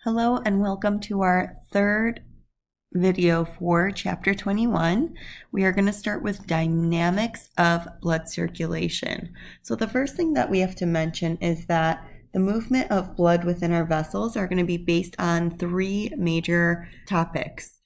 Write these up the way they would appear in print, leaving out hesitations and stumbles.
Hello and welcome to our third video for chapter 21. We are going to start with dynamics of blood circulation. So the first thing that we have to mention is that the movement of blood within our vessels are going to be based on three major topics,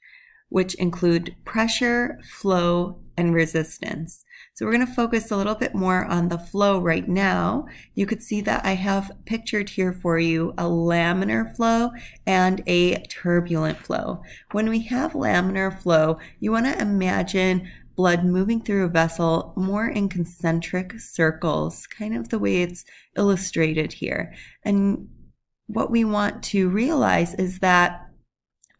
which include pressure, flow, and resistance. So we're going to focus a little bit more on the flow right now. You could see that I have pictured here for you a laminar flow and a turbulent flow. When we have laminar flow, you want to imagine blood moving through a vessel more in concentric circles, kind of the way it's illustrated here. And what we want to realize is that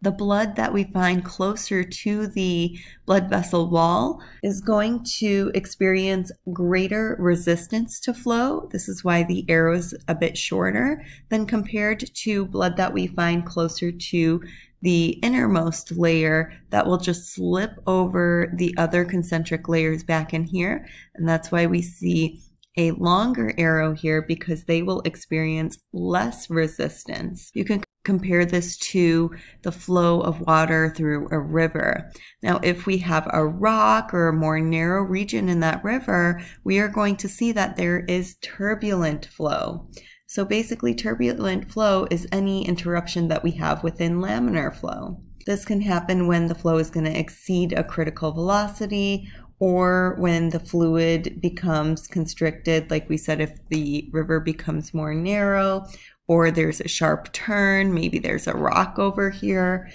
the blood that we find closer to the blood vessel wall is going to experience greater resistance to flow. This is why the arrow is a bit shorter than compared to blood that we find closer to the innermost layer that will just slip over the other concentric layers back in here. And that's why we see a longer arrow here, because they will experience less resistance. You can compare this to the flow of water through a river. Now, if we have a rock or a more narrow region in that river, we are going to see that there is turbulent flow. So basically, turbulent flow is any interruption that we have within laminar flow. This can happen when the flow is going to exceed a critical velocity, or when the fluid becomes constricted, like we said, if the river becomes more narrow, or there's a sharp turn, maybe there's a rock over here,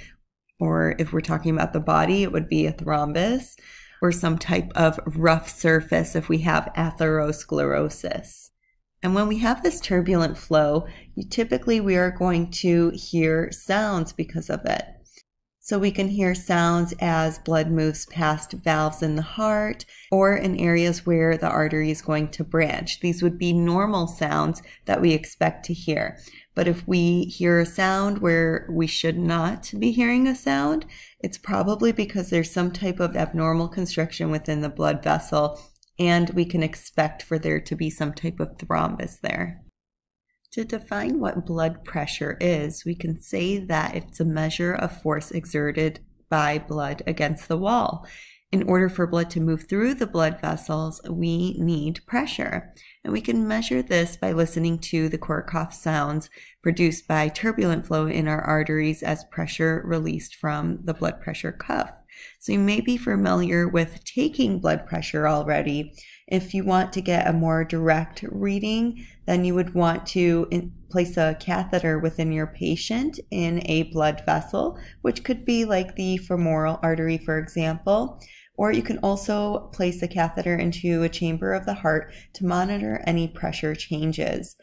or if we're talking about the body, it would be a thrombus, or some type of rough surface if we have atherosclerosis. And when we have this turbulent flow, typically we are going to hear sounds because of it. So we can hear sounds as blood moves past valves in the heart or in areas where the artery is going to branch. These would be normal sounds that we expect to hear. But if we hear a sound where we should not be hearing a sound, it's probably because there's some type of abnormal constriction within the blood vessel, and we can expect for there to be some type of thrombus there. To define what blood pressure is, we can say that it's a measure of force exerted by blood against the wall. In order for blood to move through the blood vessels, we need pressure. And we can measure this by listening to the Korsakoff sounds produced by turbulent flow in our arteries as pressure released from the blood pressure cuff. So you may be familiar with taking blood pressure already. If you want to get a more direct reading, then you would want to place a catheter within your patient in a blood vessel, which could be like the femoral artery, for example. Or you can also place a catheter into a chamber of the heart to monitor any pressure changes.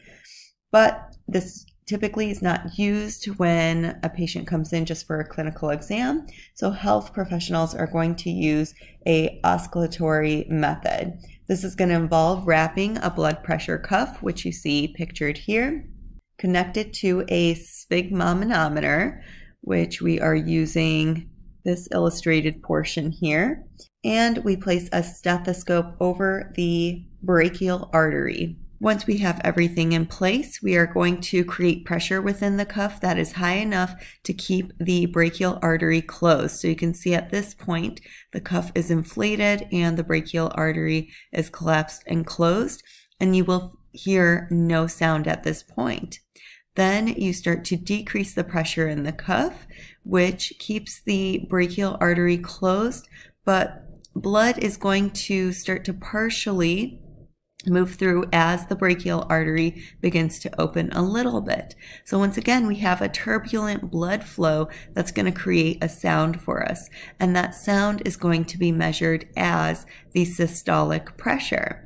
But this typically is not used when a patient comes in just for a clinical exam. So health professionals are going to use a oscillatory method. This is going to involve wrapping a blood pressure cuff, which you see pictured here, connected to a sphygmomanometer, which we are using this illustrated portion here. And we place a stethoscope over the brachial artery. Once we have everything in place, we are going to create pressure within the cuff that is high enough to keep the brachial artery closed. So you can see at this point, the cuff is inflated and the brachial artery is collapsed and closed, and you will hear no sound at this point. Then you start to decrease the pressure in the cuff, which keeps the brachial artery closed, but blood is going to start to partially move through as the brachial artery begins to open a little bit. So once again, we have a turbulent blood flow that's going to create a sound for us. And that sound is going to be measured as the systolic pressure.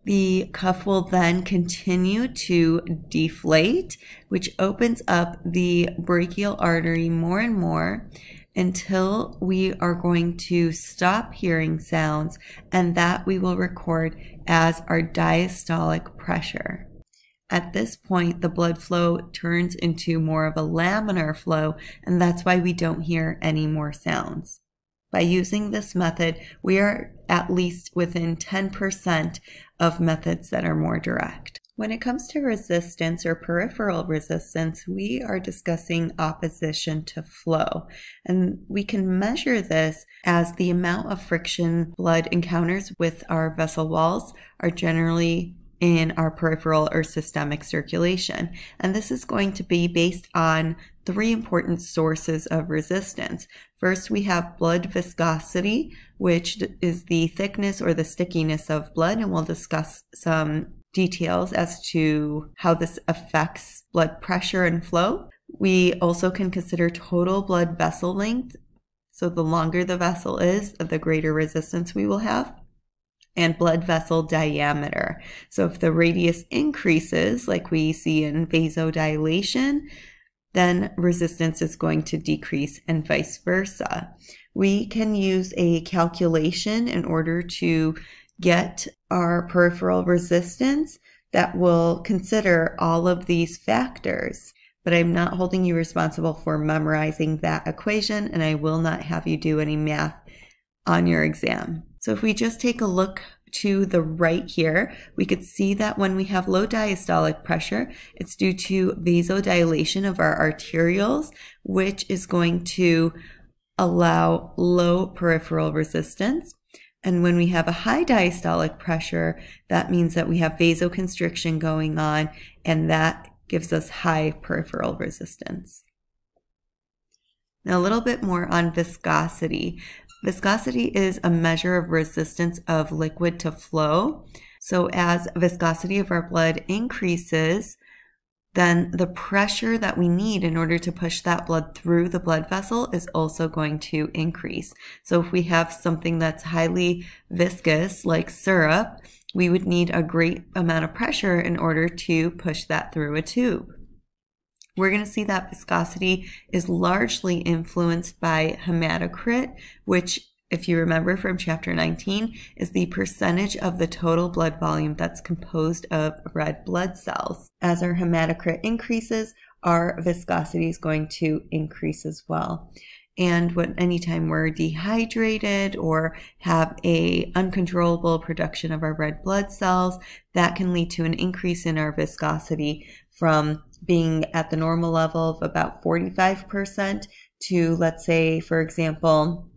The cuff will then continue to deflate, which opens up the brachial artery more and more until we are going to stop hearing sounds, and that we will record as our diastolic pressure. At this point, the blood flow turns into more of a laminar flow, and that's why we don't hear any more sounds. By using this method, we are at least within 10% of methods that are more direct. When it comes to resistance or peripheral resistance, we are discussing opposition to flow. And we can measure this as the amount of friction blood encounters with our vessel walls are generally in our peripheral or systemic circulation. And this is going to be based on three important sources of resistance. First, we have blood viscosity, which is the thickness or the stickiness of blood, and we'll discuss some details as to how this affects blood pressure and flow. We also can consider total blood vessel length. So the longer the vessel is, the greater resistance we will have. And blood vessel diameter. So if the radius increases, like we see in vasodilation, then resistance is going to decrease and vice versa. We can use a calculation in order to get our peripheral resistance that will consider all of these factors. But I'm not holding you responsible for memorizing that equation, and I will not have you do any math on your exam. So if we just take a look to the right here, we could see that when we have low diastolic pressure, it's due to vasodilation of our arterioles, which is going to allow low peripheral resistance. And when we have a high diastolic pressure, that means that we have vasoconstriction going on, and that gives us high peripheral resistance. Now a little bit more on viscosity. Viscosity is a measure of resistance of liquid to flow. So as viscosity of our blood increases, then the pressure that we need in order to push that blood through the blood vessel is also going to increase. So if we have something that's highly viscous, like syrup, we would need a great amount of pressure in order to push that through a tube. We're going to see that viscosity is largely influenced by hematocrit, which, if you remember from chapter 19, is the percentage of the total blood volume that's composed of red blood cells. As our hematocrit increases, our viscosity is going to increase as well. And anytime we're dehydrated or have a uncontrollable production of our red blood cells, that can lead to an increase in our viscosity from being at the normal level of about 45% to, let's say, for example,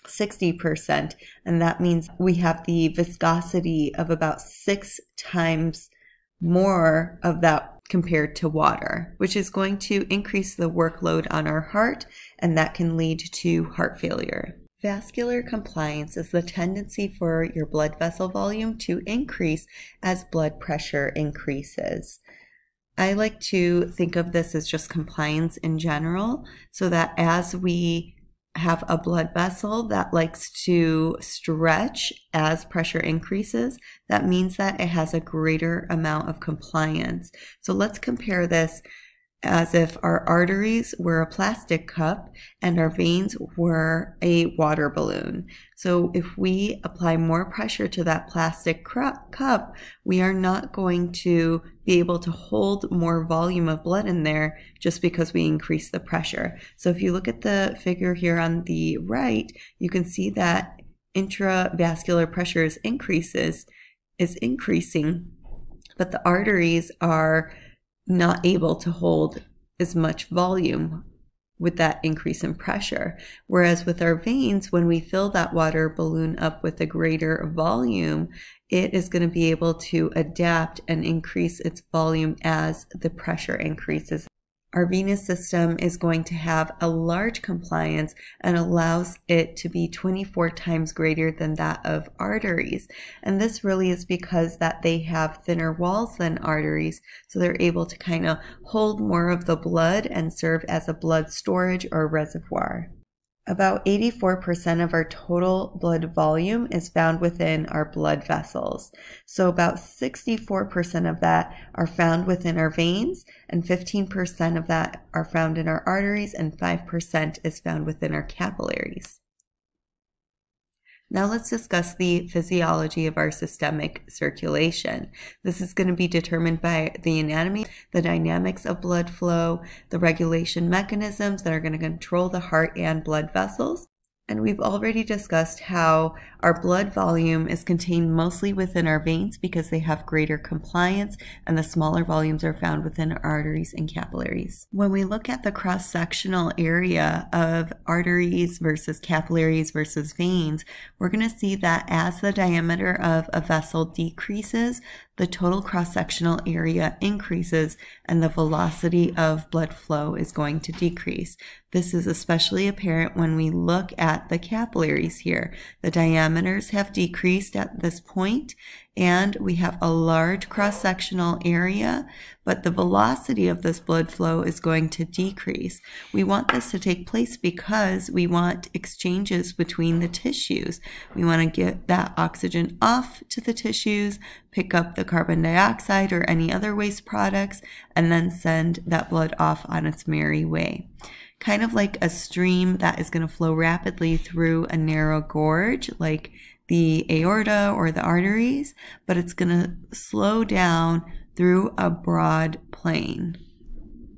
60%. And that means we have the viscosity of about 6 times more of that compared to water, which is going to increase the workload on our heart, and that can lead to heart failure. Vascular compliance is the tendency for your blood vessel volume to increase as blood pressure increases. I like to think of this as just compliance in general, so that as we have a blood vessel that likes to stretch as pressure increases, that means that it has a greater amount of compliance. So let's compare this as if our arteries were a plastic cup and our veins were a water balloon. So if we apply more pressure to that plastic cup, we are not going to be able to hold more volume of blood in there just because we increase the pressure. So if you look at the figure here on the right, you can see that intravascular pressure is increasing, but the arteries are not able to hold as much volume with that increase in pressure. Whereas with our veins, when we fill that water balloon up with a greater volume, it is going to be able to adapt and increase its volume as the pressure increases. Our venous system is going to have a large compliance and allows it to be 24 times greater than that of arteries. And this really is because that they have thinner walls than arteries, so they're able to kind of hold more of the blood and serve as a blood storage or reservoir. About 84% of our total blood volume is found within our blood vessels. So about 64% of that are found within our veins, and 15% of that are found in our arteries, and 5% is found within our capillaries. Now let's discuss the physiology of our systemic circulation. This is going to be determined by the anatomy, the dynamics of blood flow, the regulation mechanisms that are going to control the heart and blood vessels. And we've already discussed how our blood volume is contained mostly within our veins because they have greater compliance, and the smaller volumes are found within our arteries and capillaries. When we look at the cross-sectional area of arteries versus capillaries versus veins, we're going to see that as the diameter of a vessel decreases, the total cross-sectional area increases and the velocity of blood flow is going to decrease. This is especially apparent when we look at the capillaries here. The diameters have decreased at this point, and we have a large cross-sectional area, but the velocity of this blood flow is going to decrease. We want this to take place because we want exchanges between the tissues. We want to get that oxygen off to the tissues, pick up the carbon dioxide or any other waste products, and then send that blood off on its merry way. Kind of like a stream that is going to flow rapidly through a narrow gorge, like the aorta or the arteries, but it's going to slow down through a broad plane.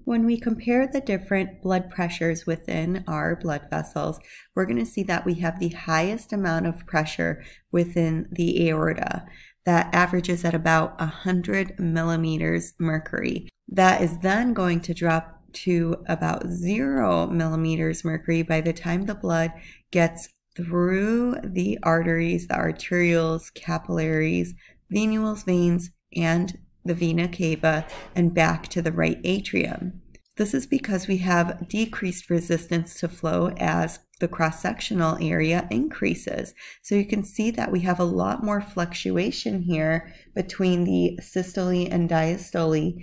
When we compare the different blood pressures within our blood vessels, we're going to see that we have the highest amount of pressure within the aorta. That averages at about 100 millimeters mercury. That is then going to drop to about 0 millimeters mercury by the time the blood gets through the arteries, the arterioles, capillaries, venules, veins, and the vena cava, and back to the right atrium. This is because we have decreased resistance to flow as the cross-sectional area increases. So you can see that we have a lot more fluctuation here between the systole and diastole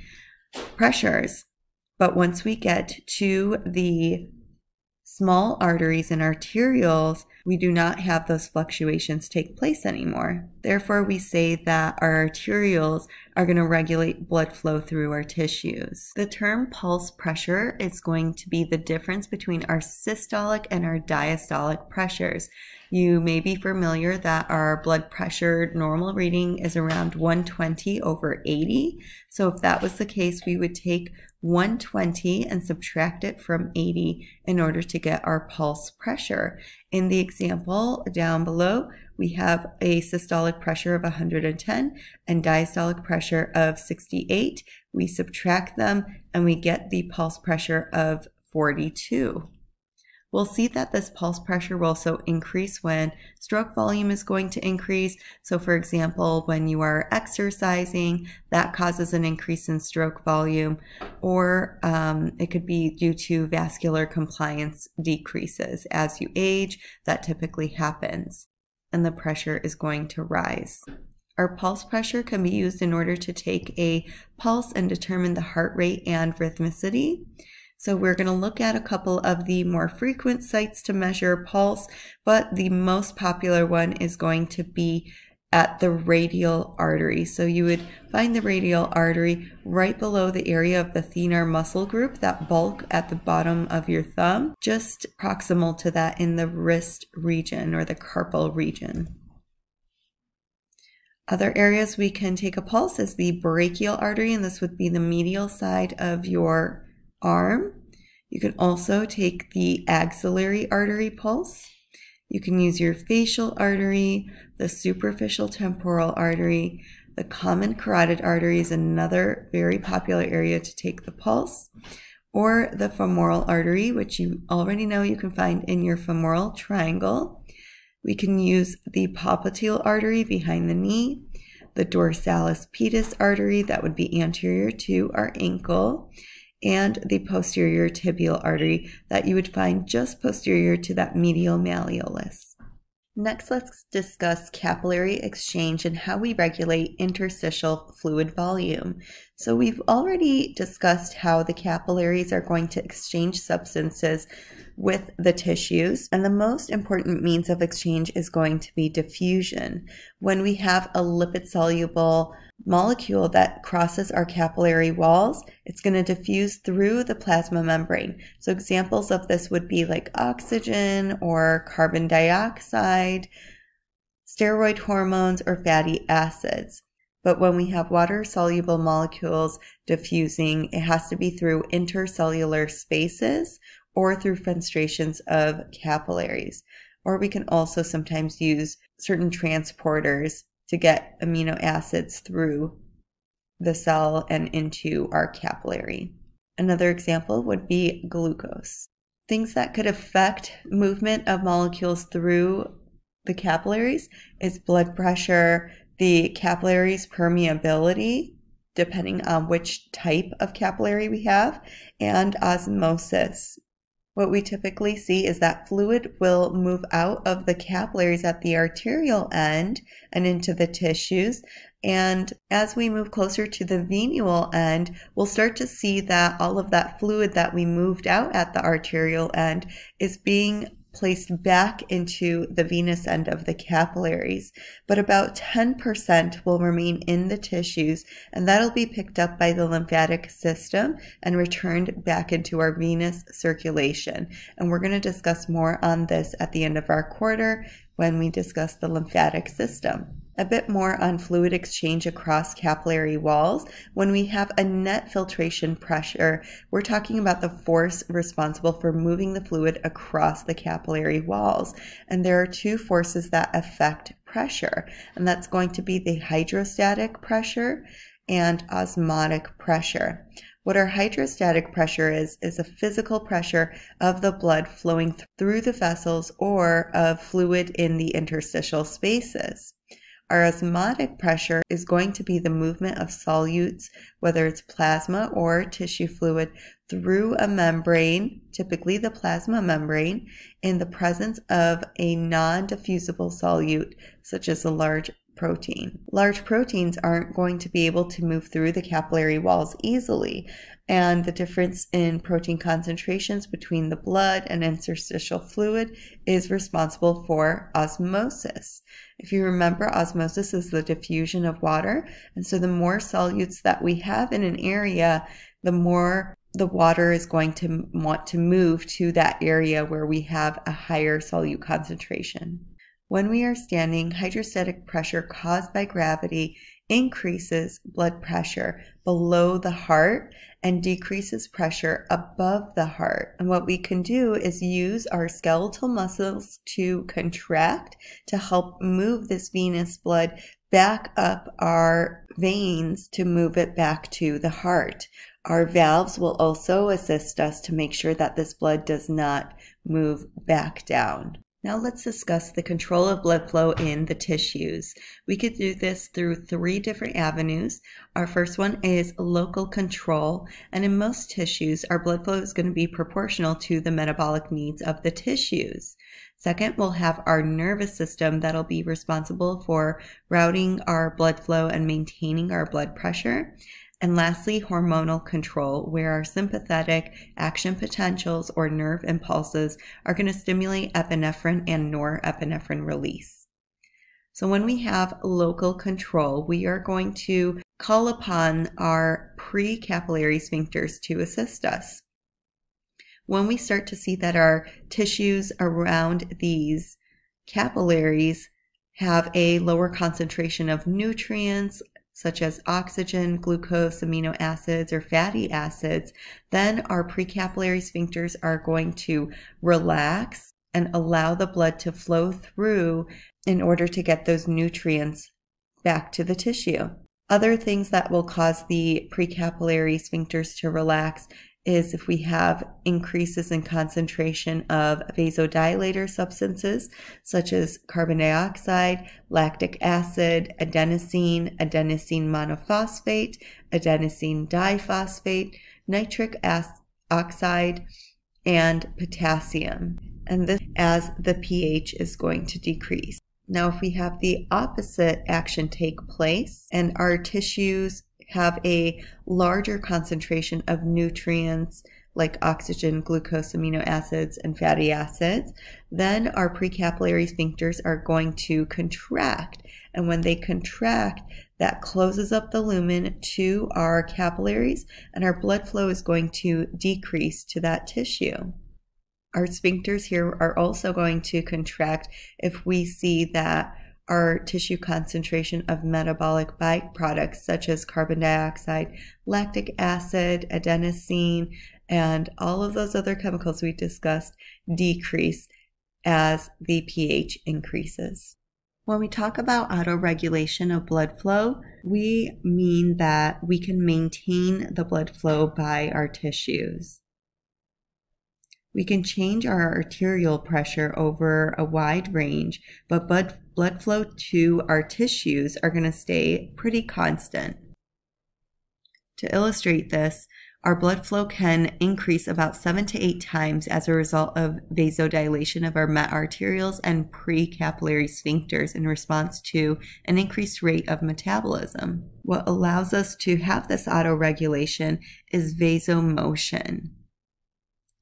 pressures. But once we get to the small arteries and arterioles, we do not have those fluctuations take place anymore. Therefore, we say that our arterioles are going to regulate blood flow through our tissues. The term pulse pressure is going to be the difference between our systolic and our diastolic pressures. You may be familiar that our blood pressure normal reading is around 120/80. So if that was the case, we would take 120 and subtract it from 80 in order to get our pulse pressure. In the example down below, we have a systolic pressure of 110 and diastolic pressure of 68. We subtract them and we get the pulse pressure of 42. We'll see that this pulse pressure will also increase when stroke volume is going to increase. So for example, when you are exercising, that causes an increase in stroke volume, or it could be due to vascular compliance decreases. As you age, that typically happens, and the pressure is going to rise. Our pulse pressure can be used in order to take a pulse and determine the heart rate and rhythmicity. So we're going to look at a couple of the more frequent sites to measure pulse, but the most popular one is going to be at the radial artery. So you would find the radial artery right below the area of the thenar muscle group, that bulk at the bottom of your thumb, just proximal to that in the wrist region or the carpal region. Other areas we can take a pulse is the brachial artery, and this would be the medial side of your arm. You can also take the axillary artery pulse. You can use your facial artery, the superficial temporal artery, the common carotid artery is another very popular area to take the pulse, or the femoral artery, which you already know you can find in your femoral triangle. We can use the popliteal artery behind the knee, the dorsalis pedis artery, that would be anterior to our ankle, and the posterior tibial artery that you would find just posterior to that medial malleolus. Next, let's discuss capillary exchange and how we regulate interstitial fluid volume. So we've already discussed how the capillaries are going to exchange substances with the tissues, and the most important means of exchange is going to be diffusion. When we have a lipid-soluble molecule that crosses our capillary walls, it's going to diffuse through the plasma membrane. So examples of this would be like oxygen or carbon dioxide, steroid hormones, or fatty acids. But when we have water-soluble molecules diffusing, it has to be through intercellular spaces or through fenestrations of capillaries. or we can also sometimes use certain transporters to get amino acids through the cell and into our capillary. Another example would be glucose. Things that could affect movement of molecules through the capillaries is blood pressure, the capillary's permeability, depending on which type of capillary we have, and osmosis. What we typically see is that fluid will move out of the capillaries at the arterial end and into the tissues. And as we move closer to the venule end, we'll start to see that all of that fluid that we moved out at the arterial end is being placed back into the venous end of the capillaries, but about 10% will remain in the tissues, and that'll be picked up by the lymphatic system and returned back into our venous circulation. And we're going to discuss more on this at the end of our quarter when we discuss the lymphatic system. A bit more on fluid exchange across capillary walls. When we have a net filtration pressure, we're talking about the force responsible for moving the fluid across the capillary walls. And there are two forces that affect pressure, and that's going to be the hydrostatic pressure and osmotic pressure. What our hydrostatic pressure is a physical pressure of the blood flowing through the vessels or of fluid in the interstitial spaces. Our osmotic pressure is going to be the movement of solutes, whether it's plasma or tissue fluid, through a membrane, typically the plasma membrane, in the presence of a non-diffusible solute, such as a large protein. Large proteins aren't going to be able to move through the capillary walls easily, and the difference in protein concentrations between the blood and interstitial fluid is responsible for osmosis. If you remember, osmosis is the diffusion of water, and so the more solutes that we have in an area, the more the water is going to want to move to that area where we have a higher solute concentration. When we are standing, hydrostatic pressure caused by gravity increases blood pressure below the heart and decreases pressure above the heart. And what we can do is use our skeletal muscles to contract to help move this venous blood back up our veins to move it back to the heart. Our valves will also assist us to make sure that this blood does not move back down. Now let's discuss the control of blood flow in the tissues. We could do this through 3 different avenues. Our first one is local control, and in most tissues, our blood flow is going to be proportional to the metabolic needs of the tissues. Second, we'll have our nervous system that'll be responsible for routing our blood flow and maintaining our blood pressure. And lastly, hormonal control, where our sympathetic action potentials or nerve impulses are going to stimulate epinephrine and norepinephrine release. So when we have local control, we are going to call upon our precapillary sphincters to assist us. When we start to see that our tissues around these capillaries have a lower concentration of nutrients, such as oxygen, glucose, amino acids, or fatty acids, then our precapillary sphincters are going to relax and allow the blood to flow through in order to get those nutrients back to the tissue. Other things that will cause the precapillary sphincters to relax is if we have increases in concentration of vasodilator substances such as carbon dioxide, lactic acid, adenosine, adenosine monophosphate, adenosine diphosphate, nitric oxide, and potassium. And this as the pH is going to decrease. Now, if we have the opposite action take place and our tissues have a larger concentration of nutrients like oxygen, glucose, amino acids, and fatty acids, then our precapillary sphincters are going to contract. And when they contract, that closes up the lumen to our capillaries, and our blood flow is going to decrease to that tissue. Our sphincters here are also going to contract if we see that our tissue concentration of metabolic byproducts such as carbon dioxide, lactic acid, adenosine, and all of those other chemicals we discussed decrease as the pH increases. When we talk about autoregulation of blood flow, we mean that we can maintain the blood flow by our tissues. We can change our arterial pressure over a wide range, but blood flow to our tissues are going to stay pretty constant. To illustrate this, our blood flow can increase about 7 to 8 times as a result of vasodilation of our metarterials and pre-capillary sphincters in response to an increased rate of metabolism. What allows us to have this autoregulation is vasomotion.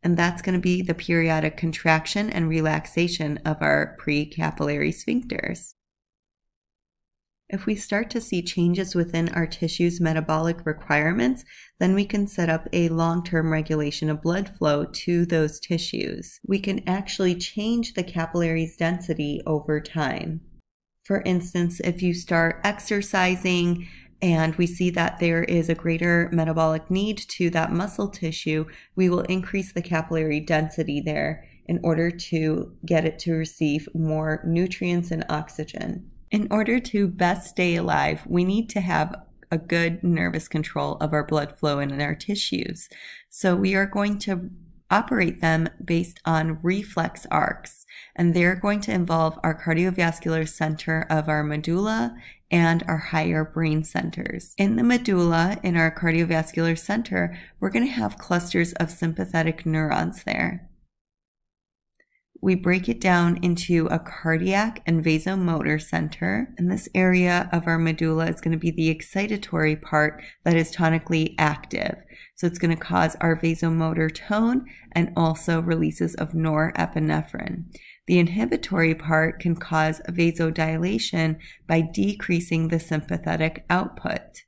And that's going to be the periodic contraction and relaxation of our pre-capillary sphincters. If we start to see changes within our tissue's metabolic requirements, then we can set up a long-term regulation of blood flow to those tissues. We can actually change the capillary's density over time. For instance, if you start exercising and we see that there is a greater metabolic need to that muscle tissue, we will increase the capillary density there in order to get it to receive more nutrients and oxygen. In order to best stay alive, we need to have a good nervous control of our blood flow in our tissues. So we are going to operate them based on reflex arcs, and they're going to involve our cardiovascular center of our medulla and our higher brain centers. In the medulla, in our cardiovascular center, we're going to have clusters of sympathetic neurons there. We break it down into a cardiac and vasomotor center, and this area of our medulla is going to be the excitatory part that is tonically active. So it's going to cause our vasomotor tone and also releases of norepinephrine. The inhibitory part can cause vasodilation by decreasing the sympathetic output.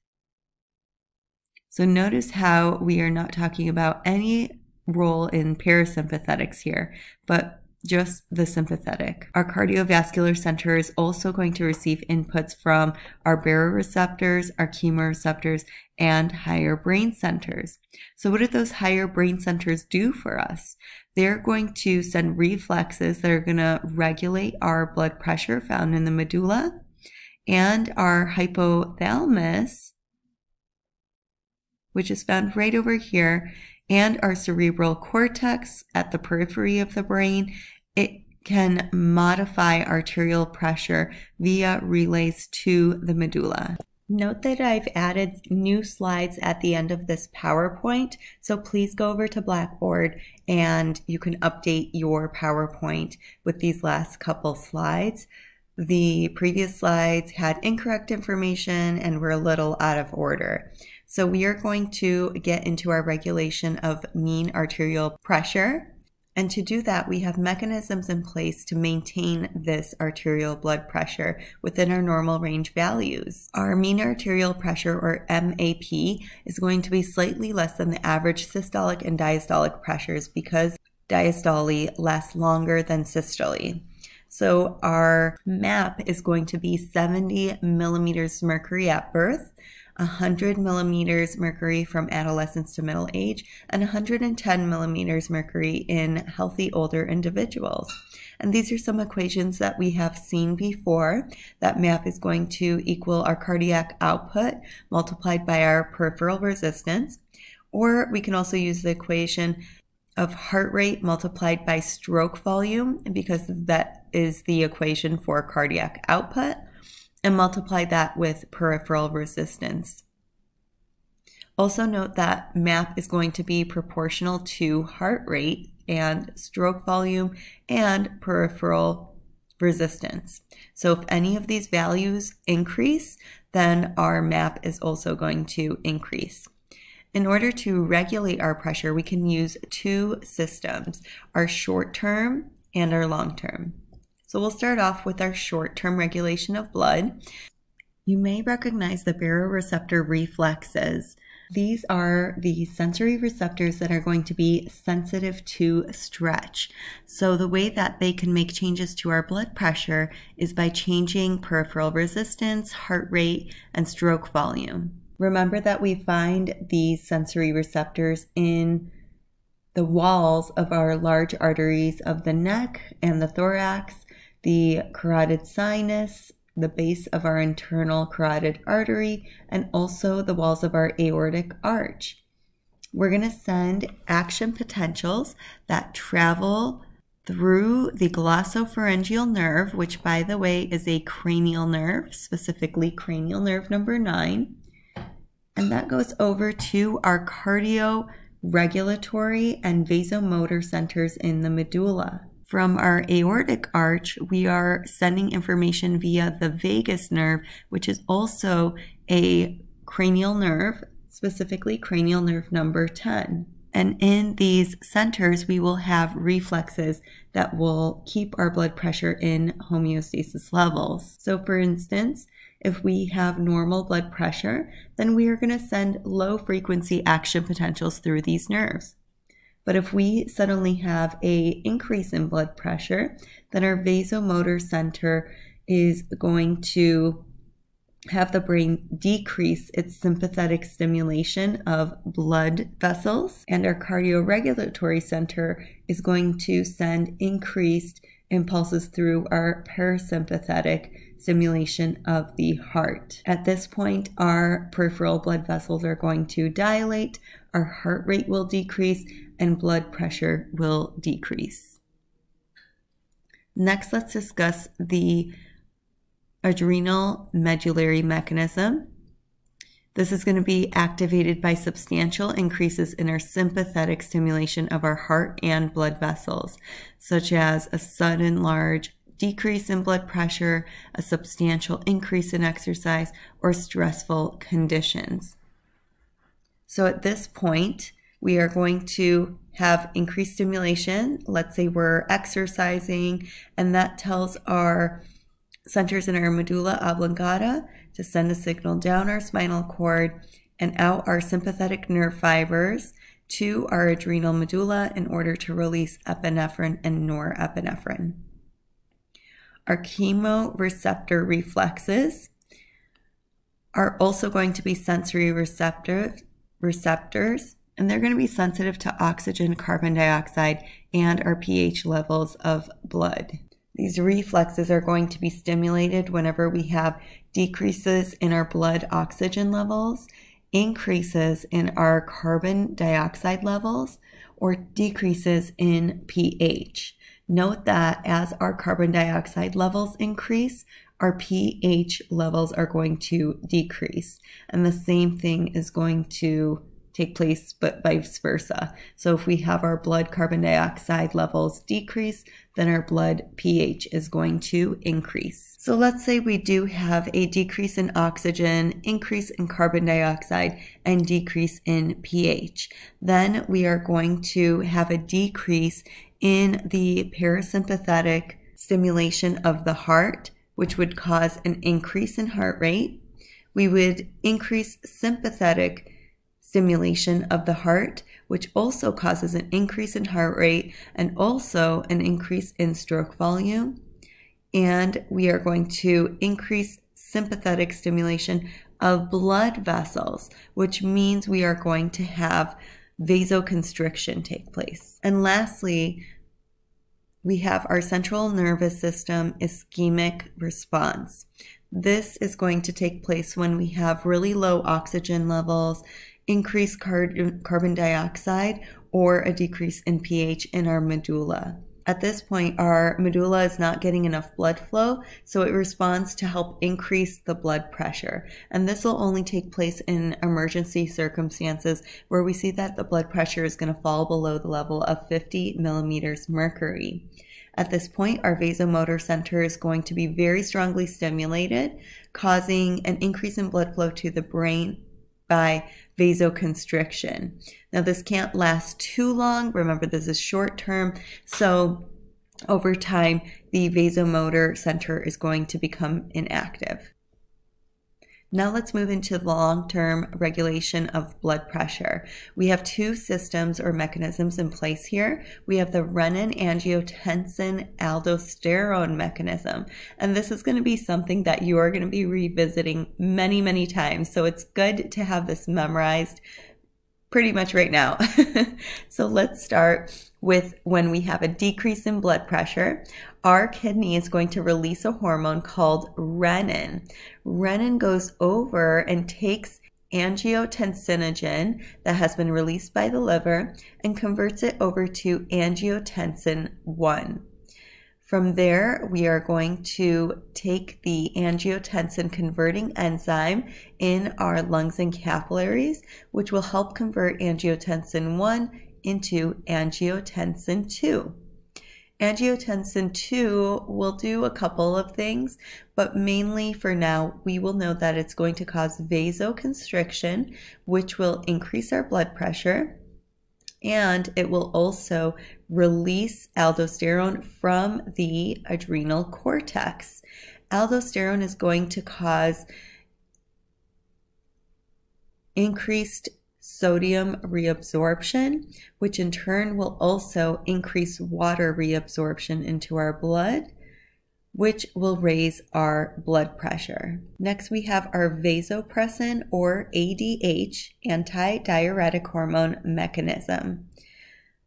So notice how we are not talking about any role in parasympathetics here, but just the sympathetic. Our cardiovascular center is also going to receive inputs from our baroreceptors, our chemoreceptors, and higher brain centers. So what do those higher brain centers do for us? They're going to send reflexes that are going to regulate our blood pressure found in the medulla, and our hypothalamus, which is found right over here, and our cerebral cortex at the periphery of the brain. It can modify arterial pressure via relays to the medulla. Note that I've added new slides at the end of this PowerPoint, so please go over to Blackboard and you can update your PowerPoint with these last couple slides. The previous slides had incorrect information and were a little out of order. So we are going to get into our regulation of mean arterial pressure. And to do that, we have mechanisms in place to maintain this arterial blood pressure within our normal range values. Our mean arterial pressure, or MAP, is going to be slightly less than the average systolic and diastolic pressures because diastole lasts longer than systole. So our MAP is going to be 70 millimeters mercury at birth, 100 millimeters mercury from adolescence to middle age, and 110 millimeters mercury in healthy older individuals. And these are some equations that we have seen before. That MAP is going to equal our cardiac output multiplied by our peripheral resistance. Or we can also use the equation of heart rate multiplied by stroke volume, because that is the equation for cardiac output, and multiply that with peripheral resistance. Also note that MAP is going to be proportional to heart rate and stroke volume and peripheral resistance. So if any of these values increase, then our MAP is also going to increase. In order to regulate our pressure, we can use two systems, our short-term and our long-term. So we'll start off with our short-term regulation of blood. You may recognize the baroreceptor reflexes. These are the sensory receptors that are going to be sensitive to stretch. So the way that they can make changes to our blood pressure is by changing peripheral resistance, heart rate, and stroke volume. Remember that we find these sensory receptors in the walls of our large arteries of the neck and the thorax, the carotid sinus, the base of our internal carotid artery, and also the walls of our aortic arch. We're going to send action potentials that travel through the glossopharyngeal nerve, which, by the way, is a cranial nerve, specifically cranial nerve number 9. And that goes over to our cardio-regulatory and vasomotor centers in the medulla. From our aortic arch, we are sending information via the vagus nerve, which is also a cranial nerve, specifically cranial nerve number 10. And in these centers, we will have reflexes that will keep our blood pressure in homeostasis levels. So for instance, if we have normal blood pressure, then we are going to send low frequency action potentials through these nerves. But if we suddenly have an increase in blood pressure, then our vasomotor center is going to have the brain decrease its sympathetic stimulation of blood vessels, and our cardio-regulatory center is going to send increased impulses through our parasympathetic stimulation of the heart. At this point, our peripheral blood vessels are going to dilate, our heart rate will decrease, and blood pressure will decrease. Next, let's discuss the adrenal medullary mechanism. This is going to be activated by substantial increases in our sympathetic stimulation of our heart and blood vessels, such as a sudden large decrease in blood pressure, a substantial increase in exercise, or stressful conditions. So at this point, we are going to have increased stimulation. Let's say we're exercising, and that tells our centers in our medulla oblongata to send a signal down our spinal cord and out our sympathetic nerve fibers to our adrenal medulla in order to release epinephrine and norepinephrine. Our chemoreceptor reflexes are also going to be sensory receptors, and they're going to be sensitive to oxygen, carbon dioxide, and our pH levels of blood. These reflexes are going to be stimulated whenever we have decreases in our blood oxygen levels, increases in our carbon dioxide levels, or decreases in pH. Note that as our carbon dioxide levels increase, our pH levels are going to decrease. And the same thing is going to take place, but vice versa. So if we have our blood carbon dioxide levels decrease, then our blood pH is going to increase. So let's say we do have a decrease in oxygen, increase in carbon dioxide, and decrease in pH. Then we are going to have a decrease in the parasympathetic stimulation of the heart, which would cause an increase in heart rate. We would increase sympathetic stimulation of the heart, which also causes an increase in heart rate and also an increase in stroke volume. And we are going to increase sympathetic stimulation of blood vessels, which means we are going to have vasoconstriction take place. And lastly, we have our central nervous system ischemic response. This is going to take place when we have really low oxygen levels, increased carbon dioxide, or a decrease in pH in our medulla. At this point, our medulla is not getting enough blood flow, so it responds to help increase the blood pressure. And this will only take place in emergency circumstances where we see that the blood pressure is going to fall below the level of 50 millimeters mercury. At this point, our vasomotor center is going to be very strongly stimulated, causing an increase in blood flow to the brain by vasoconstriction. Now, this can't last too long. Remember, this is short term. So over time, the vasomotor center is going to become inactive. Now let's move into the long-term regulation of blood pressure. We have two systems or mechanisms in place here. We have the renin-angiotensin-aldosterone mechanism, and this is going to be something that you are going to be revisiting many, many times. So it's good to have this memorized pretty much right now. So let's start with when we have a decrease in blood pressure. Our kidney is going to release a hormone called renin. Renin goes over and takes angiotensinogen that has been released by the liver and converts it over to angiotensin 1. From there, we are going to take the angiotensin converting enzyme in our lungs and capillaries, which will help convert angiotensin 1 into angiotensin 2. Angiotensin 2 will do a couple of things, but mainly for now, we will know that it's going to cause vasoconstriction, which will increase our blood pressure, and it will also release aldosterone from the adrenal cortex. Aldosterone is going to cause increased sodium reabsorption, which in turn will also increase water reabsorption into our blood, which will raise our blood pressure. Next, we have our vasopressin or ADH, antidiuretic hormone mechanism.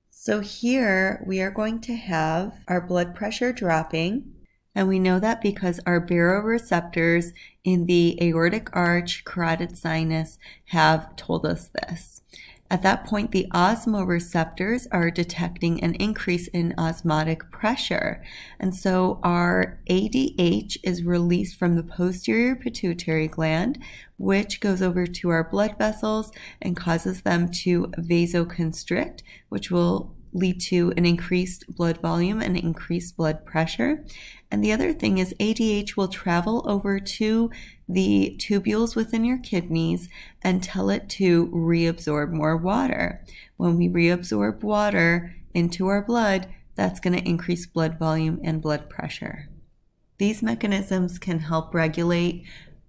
So here we are going to have our blood pressure dropping, and we know that because our baroreceptors in the aortic arch, carotid sinus have told us this. At that point, the osmoreceptors are detecting an increase in osmotic pressure. And so our ADH is released from the posterior pituitary gland, which goes over to our blood vessels and causes them to vasoconstrict, which will lead to an increased blood volume and increased blood pressure. And the other thing is ADH will travel over to the tubules within your kidneys and tell it to reabsorb more water. When we reabsorb water into our blood, that's going to increase blood volume and blood pressure. These mechanisms can help regulate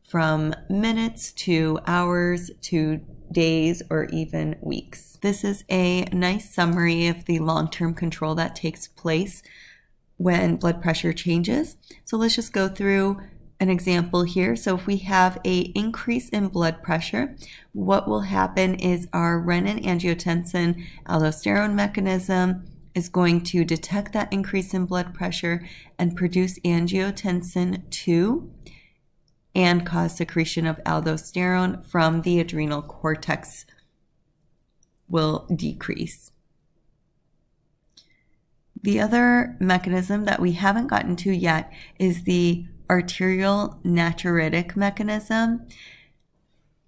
from minutes to hours to days or even weeks. This is a nice summary of the long-term control that takes place when blood pressure changes. So let's just go through an example here. So if we have an increase in blood pressure, what will happen is our renin-angiotensin aldosterone mechanism is going to detect that increase in blood pressure and produce angiotensin 2 and cause secretion of aldosterone from the adrenal cortex will decrease. The other mechanism that we haven't gotten to yet is the arterial natriuretic mechanism.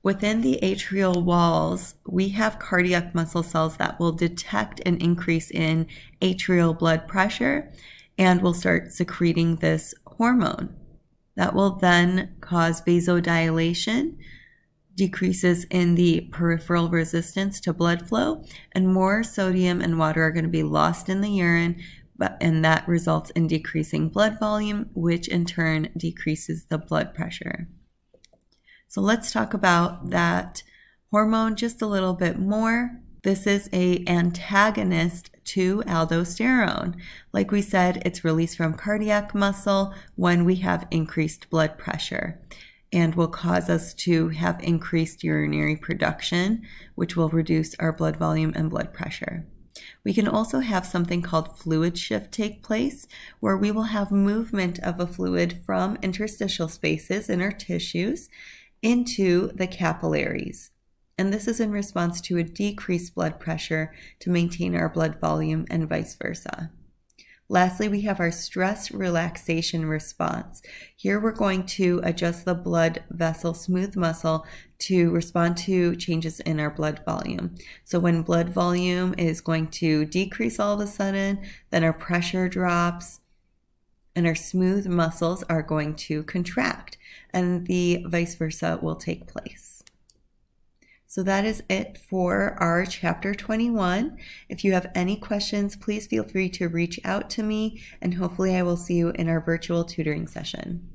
Within the atrial walls, we have cardiac muscle cells that will detect an increase in atrial blood pressure and will start secreting this hormone. That will then cause vasodilation, decreases in the peripheral resistance to blood flow, and more sodium and water are going to be lost in the urine, and that results in decreasing blood volume, which in turn decreases the blood pressure. So let's talk about that hormone just a little bit more. This is an antagonist to aldosterone. Like we said, it's released from cardiac muscle when we have increased blood pressure and will cause us to have increased urinary production, which will reduce our blood volume and blood pressure. We can also have something called fluid shift take place, where we will have movement of a fluid from interstitial spaces in our tissues into the capillaries. And this is in response to a decreased blood pressure to maintain our blood volume and vice versa. Lastly, we have our stress relaxation response. Here we're going to adjust the blood vessel smooth muscle to respond to changes in our blood volume. So when blood volume is going to decrease all of a sudden, then our pressure drops and our smooth muscles are going to contract, and the vice versa will take place. So that is it for our chapter 21. If you have any questions, please feel free to reach out to me, and hopefully I will see you in our virtual tutoring session.